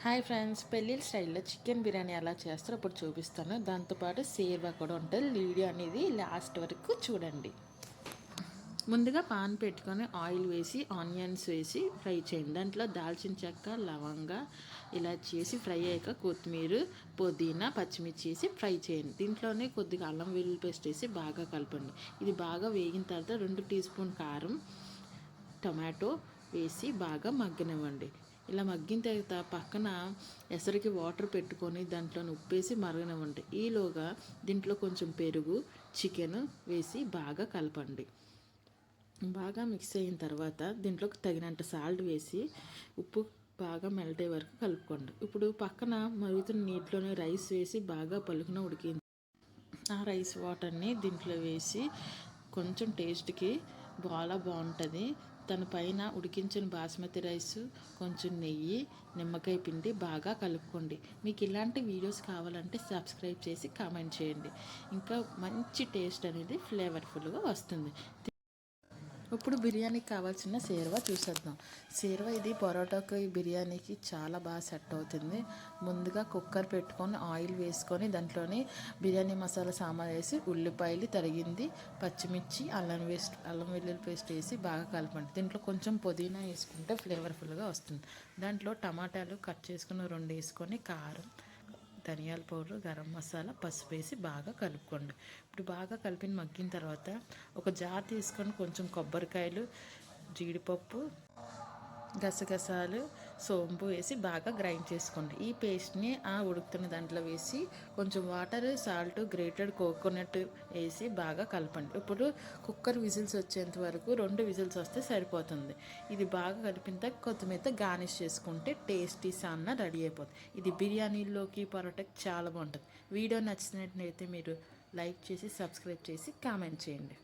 Hi friends, పెళ్ళిళ్ళ స్టైల్లో chicken biryani ఎలా చేస్తారో ఇప్పుడు చూపిస్తాను. దాంతోపాటు సేవా కూడా ఉంటుంది. వీడియో అనేది లాస్ట్ వరకు చూడండి. ముందుగా పాన్ పెట్టుకొని ఆయిల్ వేసి ఆనియన్స్ వేసి ఫ్రై చేయండి. దాంట్లో దాల్చిన చెక్క, లవంగా ఇలా చేసి ఫ్రై అయ్యాక కొత్తిమీర, పుదీనా, పచ్చిమిర్చి వేసి ఫ్రై చేయండి. దీంట్లోనే కొద్దిగా అల్లం వెల్లుల్లి పేస్ట్ వేసి బాగా కలపండి. ఇది బాగా వేగిన తర్వాత 2 టీ స్పూన్ కారం, టొమాటో వేసి బాగా మగ్గనివ్వండి. ఇలా మగ్గిన తర్వాత పక్కన ఎసరికి వాటర్ పెట్టుకొని దాంట్లో ఉప్పేసి మరగనివ్వండి. ఈలోగా దీంట్లో కొంచెం పెరుగు, చికెన్ వేసి బాగా కలపండి. బాగా మిక్స్ అయిన తర్వాత దీంట్లోకి తగినంత సాల్ట్ వేసి ఉప్పు బాగా మెల్ట్ అయ్యే వరకు కలుపుకోండి. ఇప్పుడు పక్కన మరుగుతున్న నీటిలోనే రైస్ వేసి బాగా పలుకున ఉడికింది. ఆ రైస్ వాటర్ని దీంట్లో వేసి కొంచెం టేస్ట్కి బాగుంటుంది. పైన ఉడికించిన బాస్మతి రైస్, కొంచెం నెయ్యి, నిమ్మకాయ పిండి బాగా కలుపుకోండి. మీకు ఇలాంటి వీడియోస్ కావాలంటే సబ్స్క్రైబ్ చేసి కామెంట్ చేయండి. ఇంకా మంచి టేస్ట్ అనేది ఫ్లేవర్ఫుల్గా వస్తుంది. ఇప్పుడు బిర్యానీకి కావాల్సిన సేర్వా చూసేద్దాం. సేర్వా ఇది పొరోటాకి, బిర్యానీకి చాలా బాగా సెట్ అవుతుంది. ముందుగా కుక్కర్ పెట్టుకొని ఆయిల్ వేసుకొని దాంట్లోని బిర్యానీ మసాలా సామాన్ వేసి ఉల్లిపాయలు తరిగింది, పచ్చిమిర్చి, అల్లం వెల్లుల్లి పేస్ట్ వేసి బాగా కలపండి. దీంట్లో కొంచెం పుదీనా వేసుకుంటే ఫ్లేవర్ఫుల్గా వస్తుంది. దాంట్లో టమాటాలు కట్ చేసుకుని 2 వేసుకొని కారం, ధనియాల పౌడర్, గరం మసాలా, పసుపు వేసి బాగా కలుపుకోండి. ఇప్పుడు బాగా కలిపిన మగ్గిన తర్వాత ఒక జార్ తీసుకొని కొంచెం కొబ్బరికాయలు, జీడిపప్పు, గసగసాలు, సోంపు వేసి బాగా గ్రైండ్ చేసుకోండి. ఈ పేస్ట్ని ఉడుకుతున్న దాంట్లో వేసి కొంచెం వాటర్, సాల్ట్, గ్రేటెడ్ కోకోనట్ వేసి బాగా కలపండి. ఇప్పుడు కుక్కర్ విజిల్స్ వచ్చేంత వరకు 2 విజిల్స్ వస్తే సరిపోతుంది. ఇది బాగా కలిపిన కొత్తిమీర గార్నిష్ చేసుకుంటే టేస్టీ సాన్నా రెడీ అయిపోతుంది. ఇది బిర్యానీలోకి, పరోటాకి చాలా బాగుంటుంది. వీడియో నచ్చినట్లయితే మీరు లైక్ చేసి, సబ్స్క్రైబ్ చేసి, కామెంట్ చేయండి.